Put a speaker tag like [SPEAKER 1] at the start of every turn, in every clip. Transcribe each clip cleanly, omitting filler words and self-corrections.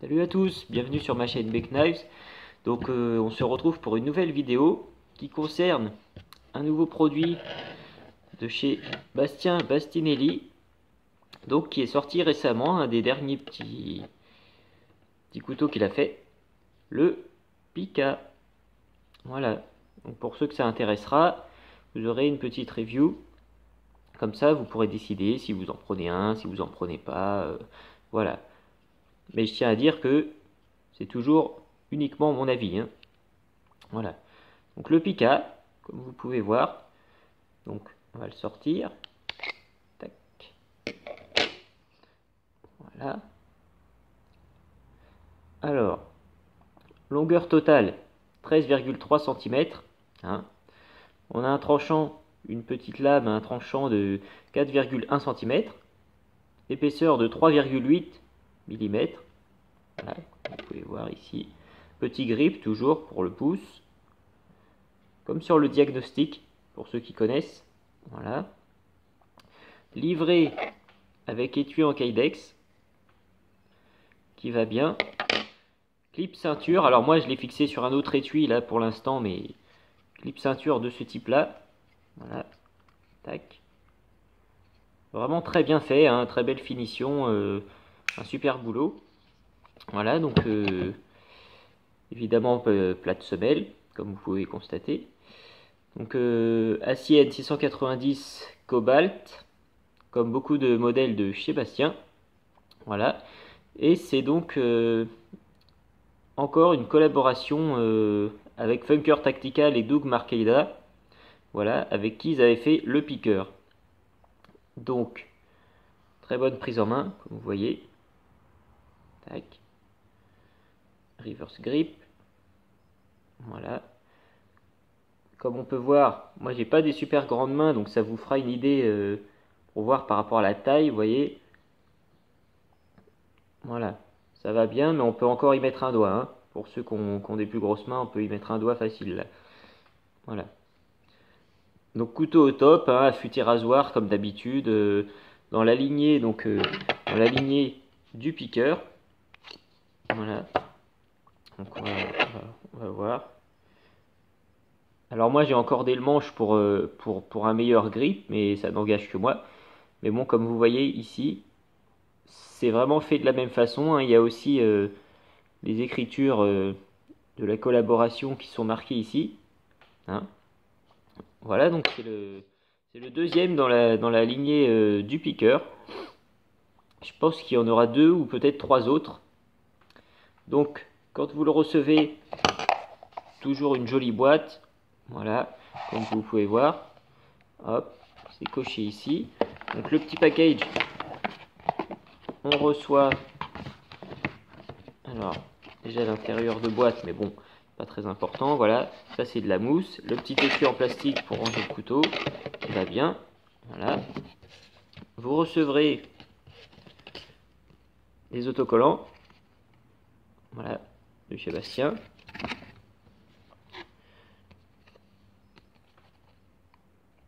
[SPEAKER 1] Salut à tous, bienvenue sur ma chaîne Bec Knives. Donc on se retrouve pour une nouvelle vidéo qui concerne un nouveau produit de chez Bastien Bastinelli, donc qui est sorti récemment, un des derniers petits couteaux qu'il a fait, le Pika. Voilà, donc pour ceux que ça intéressera, vous aurez une petite review. Comme ça, vous pourrez décider si vous en prenez un, si vous en prenez pas, voilà. Mais je tiens à dire que c'est toujours uniquement mon avis, hein. Voilà. Donc le Pika, comme vous pouvez voir, donc on va le sortir. Tac. Voilà. Alors, longueur totale 13,3 cm. Hein. On a un tranchant, une petite lame, un tranchant de 4,1 cm. Épaisseur de 3,8 mm. Voilà, vous pouvez voir ici. Petit grip toujours pour le pouce. Comme sur le diagnostic, pour ceux qui connaissent. Voilà. Livré avec étui en kydex, qui va bien. Clip ceinture, alors moi je l'ai fixé sur un autre étui là pour l'instant, mais clip ceinture de ce type là. Voilà. Tac. Vraiment très bien fait, hein, très belle finition, un super boulot. Voilà, donc évidemment plate semelle, comme vous pouvez constater. Donc acier N690 cobalt, comme beaucoup de modèles de chez Bastien. Voilà. Et c'est donc encore une collaboration avec Funker Tactical et Doug Marcaida. Voilà, avec qui ils avaient fait le piqueur. Donc, très bonne prise en main, comme vous voyez. Tac. Reverse grip. Voilà. Comme on peut voir, moi j'ai pas des super grandes mains, donc ça vous fera une idée pour voir par rapport à la taille, vous voyez. Voilà, ça va bien, mais on peut encore y mettre un doigt, hein. Pour ceux qui ont des plus grosses mains, on peut y mettre un doigt facile, là. Voilà. Donc couteau au top, hein, affûté rasoir comme d'habitude, dans la lignée, donc dans la lignée du piqueur. Voilà. Donc on va voir. Alors moi j'ai encordé le manche pour un meilleur grip, mais ça n'engage que moi. Mais bon, comme vous voyez ici, c'est vraiment fait de la même façon, hein. Il y a aussi les écritures de la collaboration qui sont marquées ici, hein. Voilà, donc c'est le deuxième dans la lignée du piqueur. Je pense qu'il y en aura deux ou peut-être trois autres. Donc, quand vous le recevez, toujours une jolie boîte. Voilà, comme vous pouvez voir. Hop, c'est coché ici. Donc le petit package, on reçoit, alors déjà l'intérieur de boîte, mais bon, pas très important. Voilà, ça c'est de la mousse. Le petit étui en plastique pour ranger le couteau, qui va bien. Voilà. Vous recevrez les autocollants. Voilà, de chez Bastien.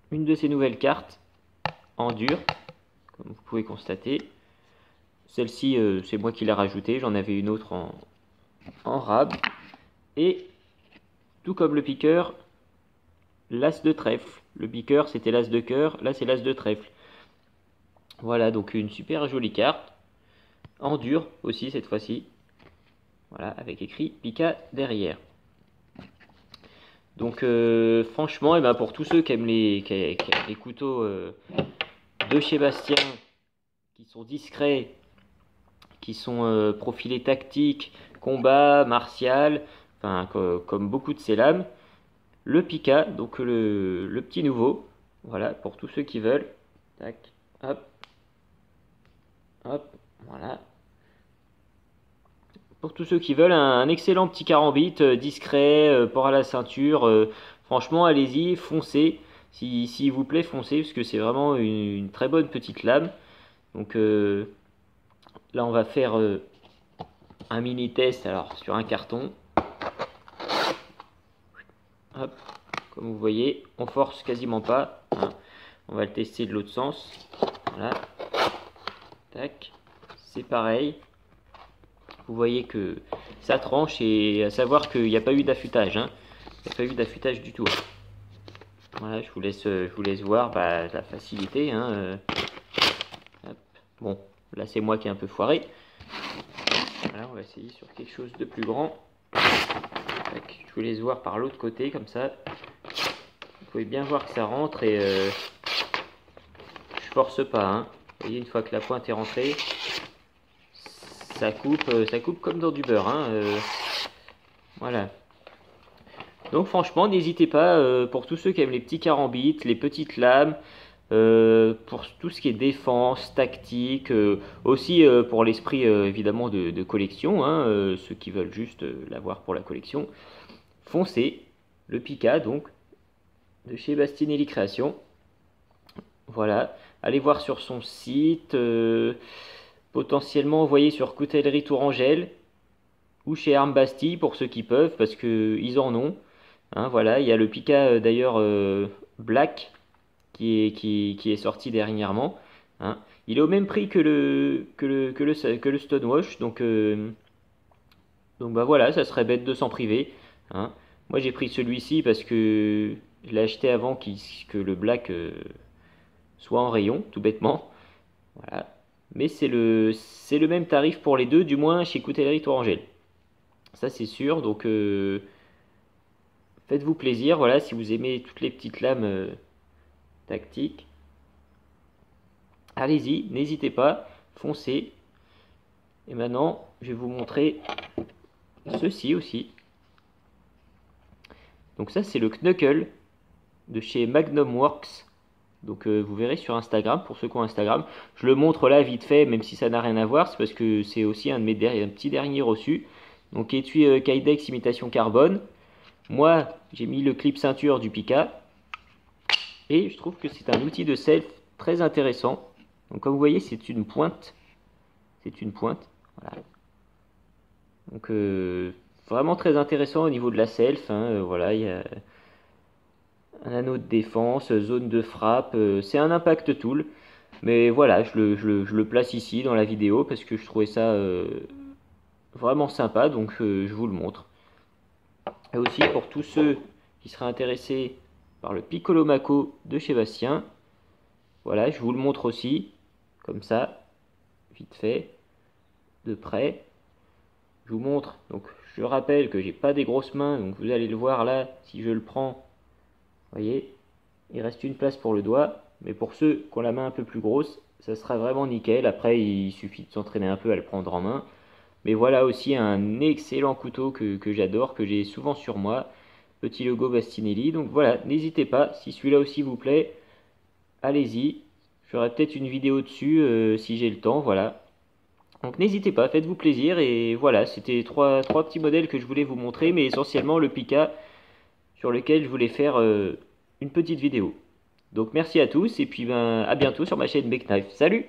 [SPEAKER 1] Une de ces nouvelles cartes en dur, comme vous pouvez constater. Celle-ci, c'est moi qui l'ai rajoutée. J'en avais une autre en rab. Et tout comme le piqueur, l'as de trèfle. Le piqueur, c'était l'as de cœur. Là, c'est l'as de trèfle. Voilà, donc une super jolie carte. En dur aussi, cette fois-ci. Voilà, avec écrit Pika derrière. Donc, franchement, et ben pour tous ceux qui aiment les couteaux de chez Bastien, qui sont discrets, qui sont profilés tactiques, combat, martial, enfin, comme beaucoup de ces lames, le Pika, donc le petit nouveau, voilà, pour tous ceux qui veulent. Tac, hop, hop, voilà. Pour tous ceux qui veulent, un excellent petit carambite, discret, port à la ceinture. Franchement, allez-y, foncez. S'il vous plaît, foncez, parce que c'est vraiment une très bonne petite lame. Donc là, on va faire un mini test alors sur un carton. Hop, comme vous voyez, on force quasiment pas, hein. On va le tester de l'autre sens. Voilà. Tac, c'est pareil. Vous voyez que ça tranche, et à savoir qu'il n'y a pas eu d'affûtage, hein. Il n'y a pas eu d'affûtage du tout. Voilà, je vous laisse voir la facilité, hein. Bon, là c'est moi qui ai un peu foiré. Voilà, on va essayer sur quelque chose de plus grand. Je vous laisse voir par l'autre côté, comme ça. Vous pouvez bien voir que ça rentre, et je force pas, hein. Vous voyez, une fois que la pointe est rentrée, ça coupe comme dans du beurre, hein. Voilà. Donc franchement, n'hésitez pas, pour tous ceux qui aiment les petits carambites, les petites lames, pour tout ce qui est défense, tactique, aussi pour l'esprit évidemment de collection, hein, ceux qui veulent juste l'avoir pour la collection, foncez, le Pika donc, de chez Bastinelli Création. Voilà, allez voir sur son site, potentiellement envoyer sur Coutellerie Tourangelle, ou chez Armes Bastille pour ceux qui peuvent, parce qu'ils en ont. Hein, voilà, il y a le Pika d'ailleurs Black qui est sorti dernièrement. Hein. Il est au même prix que le Stonewash, donc bah voilà, ça serait bête de s'en priver. Hein. Moi j'ai pris celui-ci parce que je l'ai acheté avant que le Black soit en rayon, tout bêtement. Voilà. Mais c'est le même tarif pour les deux, du moins chez Coutellerie Tourangelle. Ça c'est sûr, donc faites-vous plaisir, voilà, si vous aimez toutes les petites lames tactiques. Allez-y, n'hésitez pas, foncez. Et maintenant, je vais vous montrer ceci aussi. Donc ça, c'est le Knuckle de chez Magnum Works. Donc vous verrez sur Instagram, pour ceux qui ont Instagram. Je le montre là vite fait, même si ça n'a rien à voir. C'est parce que c'est aussi un petit dernier reçu. Donc étui Kydex imitation carbone. Moi, j'ai mis le clip ceinture du Pika. Et je trouve que c'est un outil de self très intéressant. Donc comme vous voyez, c'est une pointe. C'est une pointe. Voilà. Donc vraiment très intéressant au niveau de la self. Hein. Voilà, il y a un anneau de défense, zone de frappe. C'est un impact tool. Mais voilà, je le place ici dans la vidéo parce que je trouvais ça vraiment sympa. Donc je vous le montre. Et aussi pour tous ceux qui seraient intéressés par le Piccolo Mako de chez Bastien. Voilà, je vous le montre aussi, comme ça, vite fait, de près. Je vous montre, donc je rappelle que j'ai pas des grosses mains, donc vous allez le voir là, si je le prends, vous voyez, il reste une place pour le doigt, mais pour ceux qui ont la main un peu plus grosse, ça sera vraiment nickel. Après, il suffit de s'entraîner un peu à le prendre en main. Mais voilà aussi un excellent couteau que j'adore, que j'ai souvent sur moi. Petit logo Bastinelli. Donc voilà, n'hésitez pas, si celui-là aussi vous plaît, allez-y. Je ferai peut-être une vidéo dessus si j'ai le temps, voilà. Donc n'hésitez pas, faites-vous plaisir. Et voilà, c'était trois petits modèles que je voulais vous montrer, mais essentiellement le Pika sur lequel je voulais faire une petite vidéo. Donc merci à tous, et puis à bientôt sur ma chaîne Bec Knife. Salut!